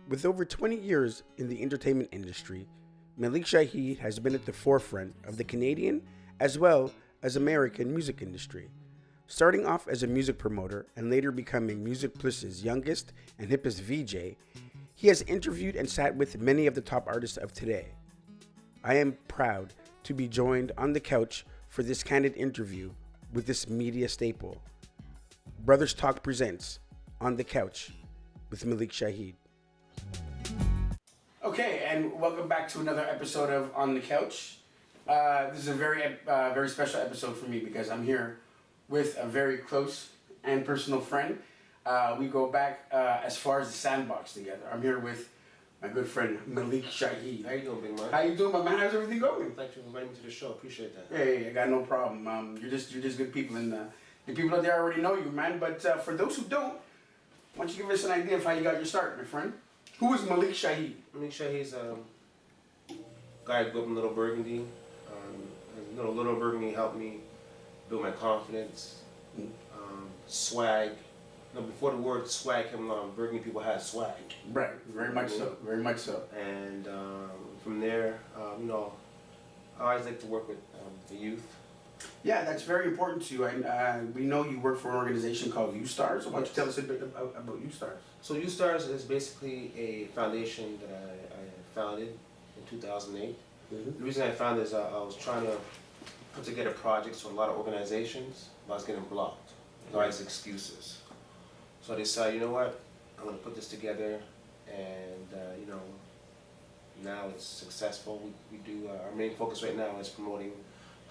With over 20 years in the entertainment industry, Maleek Shaheed has been at the forefront of the Canadian as well as American music industry. Starting off as a music promoter and later becoming Music Plus's youngest and hippest VJ, he has interviewed and sat with many of the top artists of today. I am proud to be joined on the couch for this candid interview with this media staple. Brothers Talk presents On the Couch with Maleek Shaheed. Okay, and welcome back to another episode of On the Couch. This is a very special episode for me because I'm here with a very close and personal friend. We go back as far as the sandbox together. I'm here with my good friend Maleek Shaheed. How you doing, big man? How you doing, my man? How's everything going? Thanks for inviting me to the show. Appreciate that. Hey, I got no problem. You're just good people, and the people out there already know you, man. But for those who don't, why don't you give us an idea of how you got your start, my friend? Who is Maleek Shaheed? Maleek Shaheed's a guy who grew up in Little Burgundy. Little Burgundy helped me build my confidence. Swag. Before the word swag came along, Burgundy people had swag. Right, very much so, very much so. And from there, I always like to work with the youth. Yeah, that's very important to you. We know you work for an organization called U-Stars. So why don't you tell us a bit about U-Stars? So U-Stars is basically a foundation that I founded in 2008. The reason I founded is I was trying to put together projects for a lot of organizations, but I was getting blocked. Always excuses. So I decided, you know what, I'm going to put this together, and now it's successful. We do, our main focus right now is promoting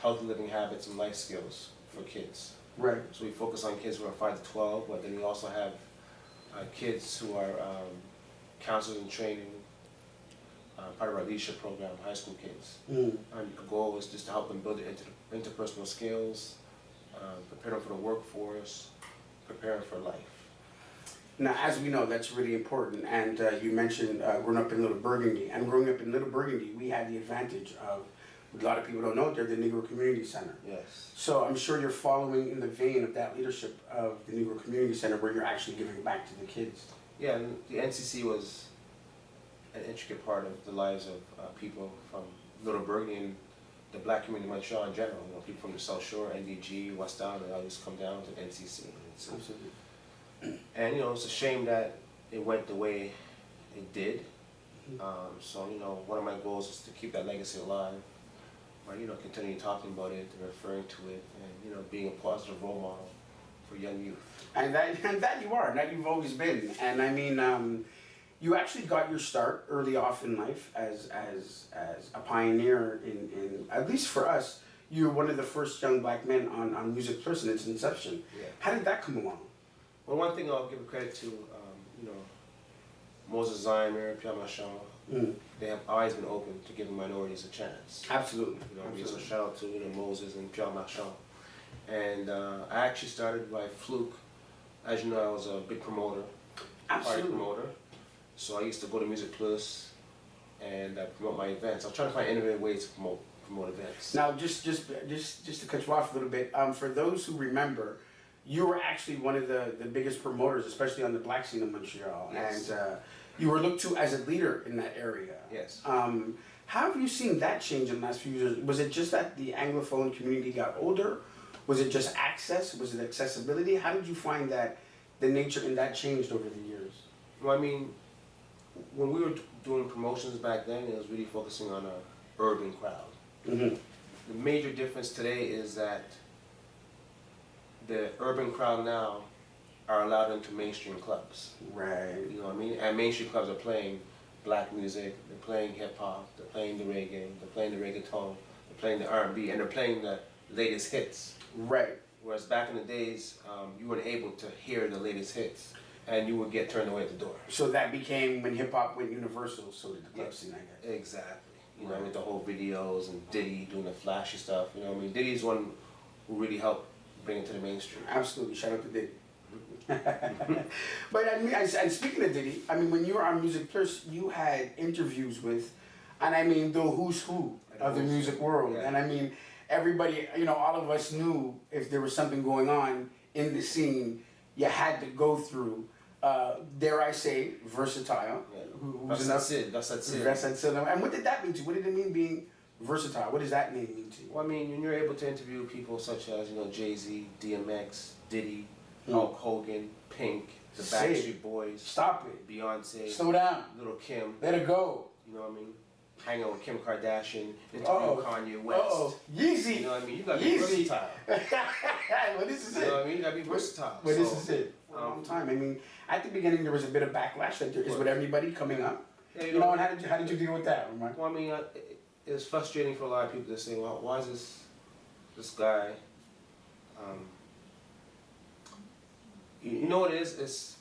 healthy living habits and life skills for kids. Right. So we focus on kids who are 5 to 12, but then we also have kids who are counselors in training, part of our leadership program, high school kids. And the goal is just to help them build their interpersonal skills, prepare them for the workforce, prepare them for life. Now, as we know, that's really important. And you mentioned growing up in Little Burgundy. And growing up in Little Burgundy, we had the advantage of, a lot of people don't know, they're the Negro Community Center. Yes. So I'm sure you're following in the vein of that leadership of the Negro Community Center where you're actually giving back to the kids. Yeah, and the NCC was an intricate part of the lives of people from Little Burgundy and the black community of Montreal in general. People from the South Shore, NDG, West Island, they always come down to NCC. Absolutely. And it's a shame that it went the way it did. So one of my goals is to keep that legacy alive. By continue talking about it, referring to it, and being a positive role model for young youth. And that you are. That you've always been. And I mean, you actually got your start early off in life as a pioneer in at least for us. You were one of the first young black men on Music Plus in its inception. Yeah. How did that come along? Well, one thing I'll give credit to, Moses Zymer, Pierre Marchand, they have always been open to giving minorities a chance. Absolutely. So shout out to Moses and Pierre Marchand. And I actually started by fluke. As you know, I was a big promoter, party promoter. So I used to go to Music Plus and promote my events. I was trying to find innovative ways to promote events. Now, just to cut you off a little bit, for those who remember, you were actually one of the biggest promoters, especially on the black scene of Montreal. Yes. And you were looked to as a leader in that area. Yes. How have you seen that change in the last few years? Was it just that the Anglophone community got older? Was it just access? Was it accessibility? How did you find that the nature in that changed over the years? Well, I mean, when we were doing promotions back then, it was really focusing on an urban crowd. The major difference today is that the urban crowd now are allowed into mainstream clubs. Right. You know what I mean? And mainstream clubs are playing black music, they're playing hip hop, they're playing the reggae, they're playing the reggaeton, they're playing the R&B, and they're playing the latest hits. Right. Whereas back in the days, you weren't able to hear the latest hits, and you would get turned away at the door. So that became when hip hop went universal, so did the club scene, I guess. Exactly. With the whole videos and Diddy doing the flashy stuff. Diddy's one who really helped bring it to the mainstream. Absolutely. Shout out to Diddy. But I mean, and speaking of Diddy, I mean, when you were on Music Plus, you had interviews with, and I mean, the who's who of the music world. Yeah. And I mean, everybody, all of us knew if there was something going on in the scene, you had to go through dare I say, versatile. Yeah. Who's That's it. That's it. Versatile. And what did that mean to you? What did it mean being versatile? What does that name mean to you? Well, I mean, when you're able to interview people such as, Jay-Z, DMX, Diddy, Hulk Hogan, Pink, the Backstreet Boys. Stop it. Beyonce. Slow down. Little Kim. Let it go. You know what I mean? Hang out with Kim Kardashian, interview Kanye West. Yeezy. You know what I mean? You gotta be versatile. Well, this is it. You know what I mean? You gotta be versatile. Well, this is it. For a long time. I mean, at the beginning there was a bit of backlash that there is with everybody coming up. Yeah, you know, and how did you deal with that, Omar? Well, I mean, it's frustrating for a lot of people to say, well, why is this guy? You know what it is? It's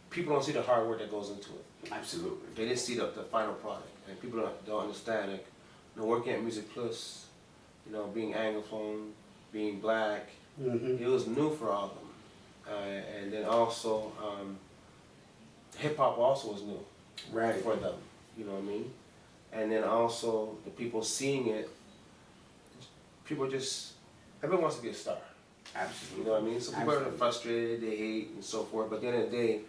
people don't see the hard work that goes into it. Absolutely. They just see the final product, and people don't understand. Like, working at Music Plus, being Anglophone, being black, it was new for all of them, and then also hip hop also was new, for them. You know what I mean? And then also the people seeing it, everyone wants to be a star. Absolutely. You know what I mean? So people are frustrated, they hate, and so forth. But at the end of the day,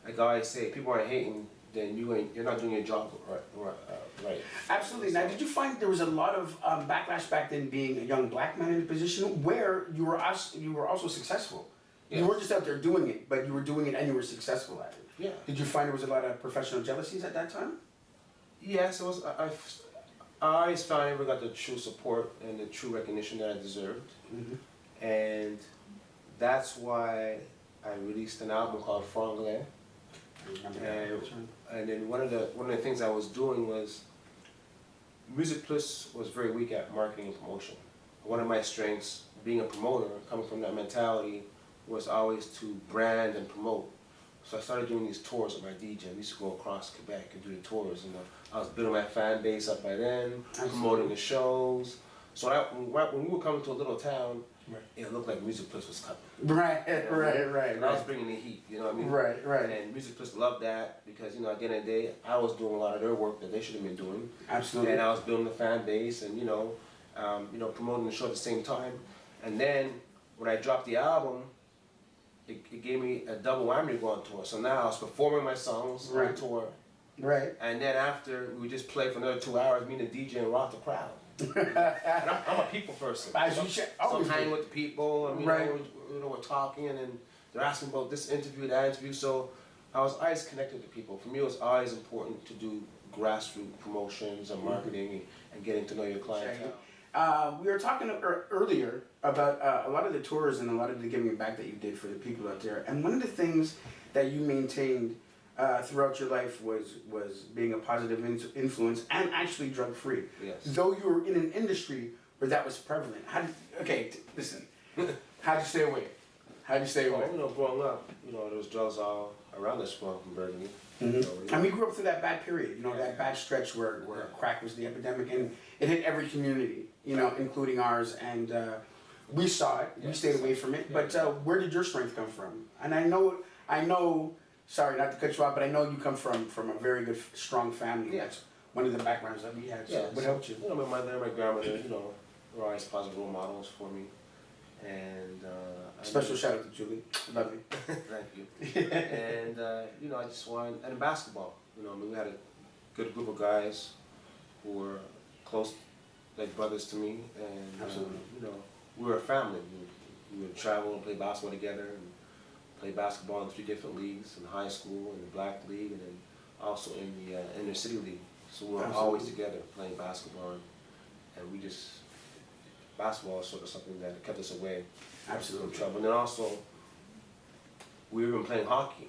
like I always say, people aren't hating, then you're not doing your job right. Absolutely. Now, did you find there was a lot of backlash back then, being a young black man in a position where you were also successful? Yes. You weren't just out there doing it, but you were doing it and you were successful at it. Yeah. Did you find there was a lot of professional jealousies at that time? Yes, it was. I always found I never got the true support and the true recognition that I deserved, and that's why I released an album called Franglais. And then one of the things I was doing was Music Plus was very weak at marketing and promotion. One of my strengths, being a promoter, coming from that mentality, was always to brand and promote. So I started doing these tours with my DJ. We used to go across Quebec and do the tours. And I was building my fan base up by then, promoting the shows. So when we were coming to a little town, it looked like Music Plus was coming. Right. And I was bringing the heat, you know what I mean? Right. And Music Plus loved that because, at the end of the day, I was doing a lot of their work that they should have been doing. Absolutely. And I was building the fan base and, promoting the show at the same time. And then when I dropped the album, it gave me a double whammy to go on tour. So now I was performing my songs on tour. Right. And then after, we just played for another 2 hours, me and the DJ, and rock the crowd. And I'm a people person. So I'm hanging with the people, and we're talking, and they're asking about this interview, that interview. So I was always connected to people. For me, it was always important to do grassroots promotions and marketing and getting to know your clientele. We were talking earlier about a lot of the tours and a lot of the giving back that you did for the people out there. And one of the things that you maintained throughout your life was being a positive influence and actually drug free. Yes. Though you were in an industry where that was prevalent. Listen. How'd you stay away? Growing up, there was drugs all around us growing up in Burgundy. And we grew up through that bad period, that bad stretch where crack was the epidemic, and it hit every community, including ours, and we saw it, we stayed away from it, but where did your strength come from? And I know, sorry not to cut you off, but I know you come from a very good, strong family. Yeah. That's one of the backgrounds that we had, so what helped you? My mother and my grandmother, were always positive role models for me. And special shout out to Julie. Love you. Thank you. And I just wanted, and in basketball, we had a good group of guys who were close, like brothers to me, and absolutely, we were a family. We would travel and play basketball together, and play basketball in 3 different leagues: in high school, in the black league, and then also in the inner city league. So we were always together playing basketball, and we just. Basketball is sort of something that kept us away from trouble. And then also, we were even playing hockey.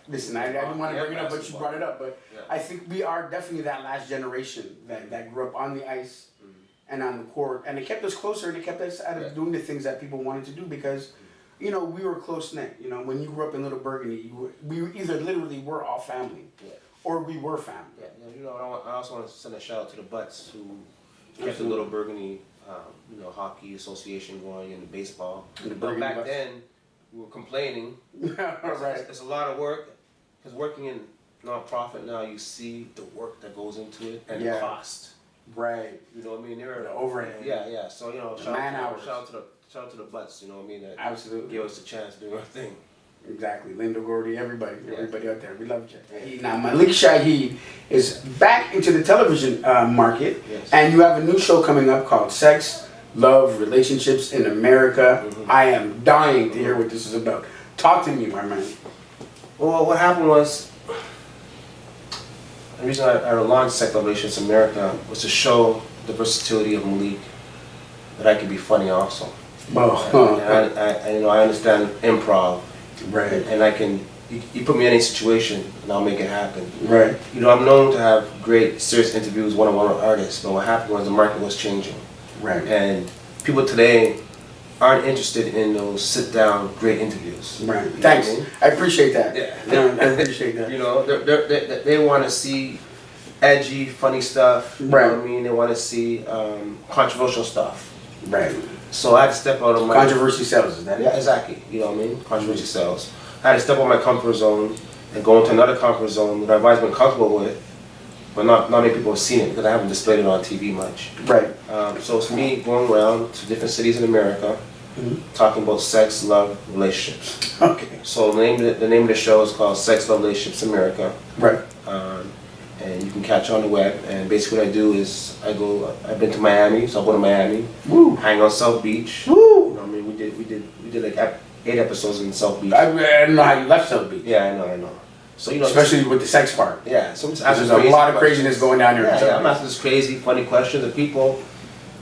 Listen, I didn't want to bring it up, but you brought it up. But I think we are definitely that last generation that grew up on the ice and on the court. And it kept us closer, and it kept us out of doing the things that people wanted to do because, we were close-knit. When you grew up in Little Burgundy, we either literally were all family or we were family. Yeah, I also want to send a shout out to the Butts who kept the Little Burgundy hockey association going into baseball. But back then, we were complaining. It's a lot of work. Because working in nonprofit now, you see the work that goes into it and the cost. Right. You know what I mean? The overhead. Yeah. So shout out to the Butts. You know what I mean? That absolutely gave us a chance to do our thing. Exactly. Linda Gordy, everybody out there. We love you. Now, Maleek Shaheed is back into the television market, and you have a new show coming up called Sex, Love, Relationships in America. I am dying to hear what this is about. Talk to me, my man. Well, what happened was, the reason I launched Sex, Love, Relationships in America was to show the versatility of Maleek, that I can be funny also. And I understand improv. Right. And I can, you put me in any situation and I'll make it happen. Right. I'm known to have great, serious interviews one-on-one with artists, but what happened was the market was changing. Right. And people today aren't interested in those sit-down, great interviews. Right. Thanks. I appreciate that. Yeah. I appreciate that. They want to see edgy, funny stuff. You right. know what I mean? They want to see controversial stuff. Right. So I had to step out of my... Controversy sells, is that it? Yeah, exactly. You know what I mean? Controversy sells. I had to step out of my comfort zone and go into another comfort zone that I've always been comfortable with, but not many people have seen it because I haven't displayed it on TV much. Right. So it's me going around to different cities in America, talking about sex, love, relationships. Okay. So the name of the show is called Sex, Love, Relationships America. Right. And you can catch it on the web. And basically what I do is I've been to Miami, so I go to Miami, Woo. hang on South Beach. Woo. You know what I mean? We did like 8 episodes in South Beach. I don't know how you left South Beach. Yeah, I know. So especially with the sex part. Yeah, so there's a lot of craziness going down here. Yeah, I'm asking this crazy, funny questions, and people,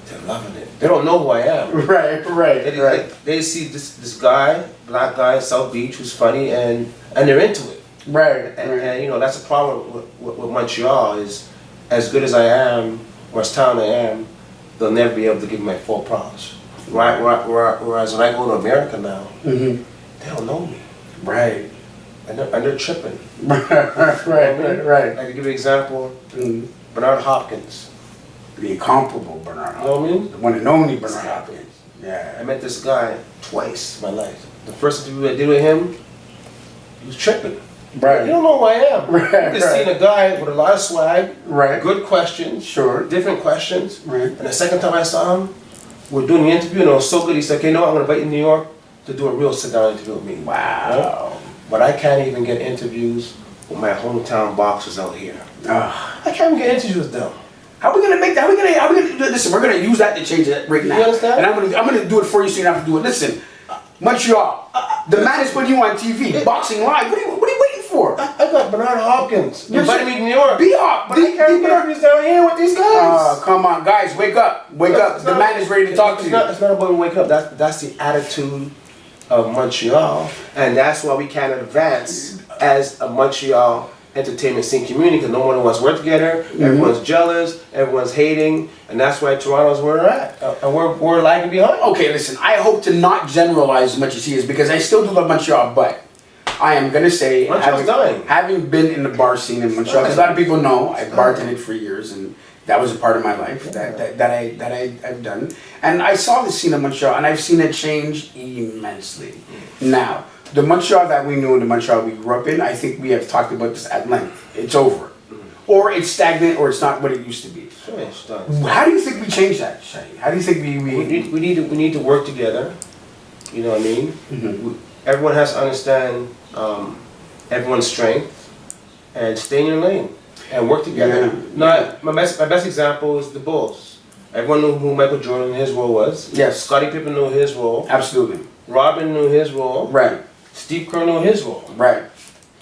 they're loving it. They don't know who I am. Right. They see this guy, black guy in South Beach who's funny, and they're into it. Right. And that's the problem with Montreal is, as good as I am, or as talented I am, they'll never be able to give me my full props. Whereas when I go to America now, they don't know me. Right. And they're tripping. Right. I can give you an example. Bernard Hopkins. The incomparable Bernard Hopkins. You know what I mean? The one and only Bernard Hopkins. Yeah. I met this guy twice in my life. The first interview I did with him, he was tripping. Right. You don't know who I am. Right. You just seen a guy with a lot of swag. Right. Good questions. Sure. Different questions. Right. And the second time I saw him, we're doing the interview and it was so good. He said, okay, I'm going to invite you to New York to do a real sit-down interview with me. Wow. Right? But I can't even get interviews with my hometown boxers out here. I can't even get interviews with them. How are we gonna make that? How are we gonna listen? We're gonna use that to change it right now. You understand? And I'm gonna do it for you so you don't have to do it. Listen, Montreal, the man is putting you on TV, boxing live. What are you waiting for? I got Bernard Hopkins. You invited me to New York. Be up. But I can't get interviews down here with these guys. Come on, guys, wake up. Wake up. The man is ready to talk to you. It's not about wake up. That's the attitude of Montreal. And that's why we can't advance as a Montreal entertainment scene community, because no one wants to work together, everyone's jealous, everyone's hating, and that's why Toronto's where we're at, and we're lagging behind. Okay, listen, I hope to not generalize as much as he is, because I still do love Montreal, but I am going to say, having been in the bar scene in Montreal, because a lot of people know, I bartended for years, and that was a part of my life that I've done, and I saw the scene in Montreal, and I've seen it change immensely. Now, the Montreal that we knew and the Montreal we grew up in, I think we have talked about this at length. It's over. Or it's stagnant, or it's not what it used to be. Sure, it's done. How do you think we change that, Shaheed? How do you think we need to work together? You know what I mean? Everyone has to understand everyone's strength and stay in your lane and work together. My best example is the Bulls. Everyone knew who Michael Jordan and his role was. Yes. Scottie Pippen knew his role. Absolutely. Robin knew his role. Right. Steve Kerr knew his role. Right.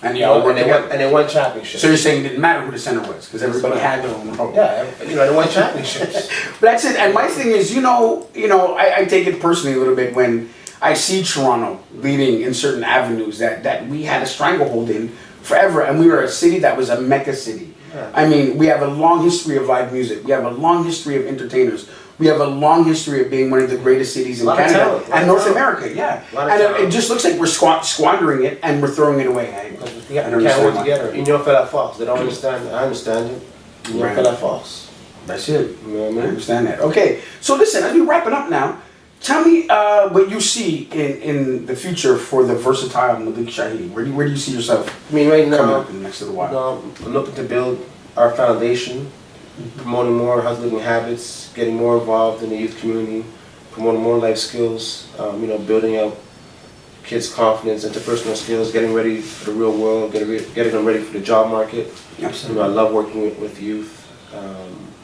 And they all worked together. And they won championships. So you're saying it didn't matter who the center was, because everybody had their own role. Yeah, they won championships. But that's it. And my thing is, I take it personally a little bit when I see Toronto leading in certain avenues that we had a stranglehold in forever, and we were a city that was a mecca city. Yeah. I mean, we have a long history of live music. We have a long history of entertainers. We have a long history of being one of the greatest cities in Canada and North America. Yeah, and it just looks like we're squandering it and we're throwing it away. We can't work together. You know, fella false. They don't understand. I understand it. You know, fella false. That's it. You know what I mean? I understand that. Okay, so listen, as we wrap it up now, tell me what you see in the future for the versatile Maleek Shaheed. Where do you see yourself? I mean, right now, coming up in the next little while. I'm looking to build our foundation, promoting more healthy living habits, getting more involved in the youth community, promoting more life skills, building out kids' confidence, interpersonal skills, getting ready for the real world, getting them ready for the job market. Absolutely. I love working with youth.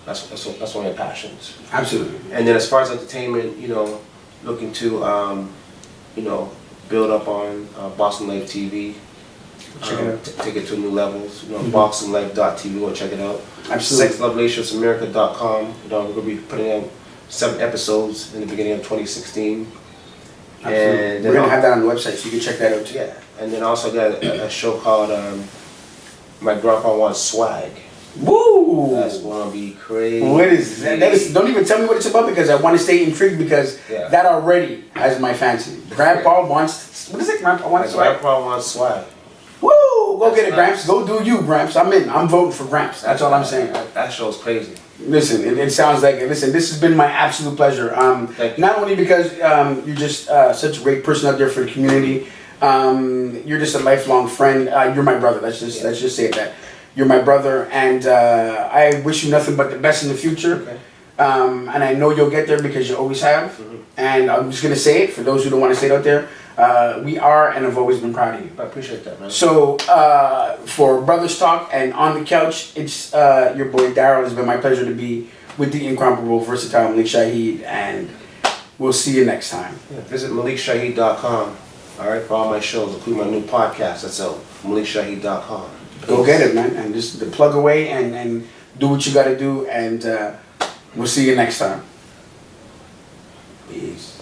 That's one of my passions. Absolutely. And then as far as entertainment, looking to build up on Boston Life TV. Check it out. Take it to new levels. BostonLife.tv. Go check it out. Absolutely. SexLoveRelationshipAmerica.com. We're gonna be putting out 7 episodes in the beginning of 2016. Absolutely. And we're gonna have that on the website, so you can check that out too. Yeah, and then also got a show called My Grandpa Wants Swag. Woo! That's gonna be crazy. What is that? Don't even tell me what it's about because I want to stay intrigued because that already has my fancy. Grandpa wants. What is it? Grandpa wants swag. Grandpa Wants Swag. Woo! Go get it, Gramps. Go do you, Gramps. I'm in. I'm voting for Gramps. That's all I'm saying. That show's crazy. Listen, it sounds like it. Listen, this has been my absolute pleasure. Not only because you're just such a great person out there for the community. You're just a lifelong friend. You're my brother. Let's just say that. You're my brother, and I wish you nothing but the best in the future. Okay. And I know you'll get there because you always have. Mm-hmm. And I'm just gonna say it for those who don't want to say it out there. We are and have always been proud of you. I appreciate that, man. So for Brothers Talk and On the Couch, it's your boy Daryl. It's been my pleasure to be with the incomparable, versatile Maleek Shaheed, and we'll see you next time. Yeah, visit MaleekShaheed.com. All right, for all my shows, including my new podcast. That's out. MaleekShaheed.com. Go get it, man, and just plug away and do what you got to do, and we'll see you next time. Peace.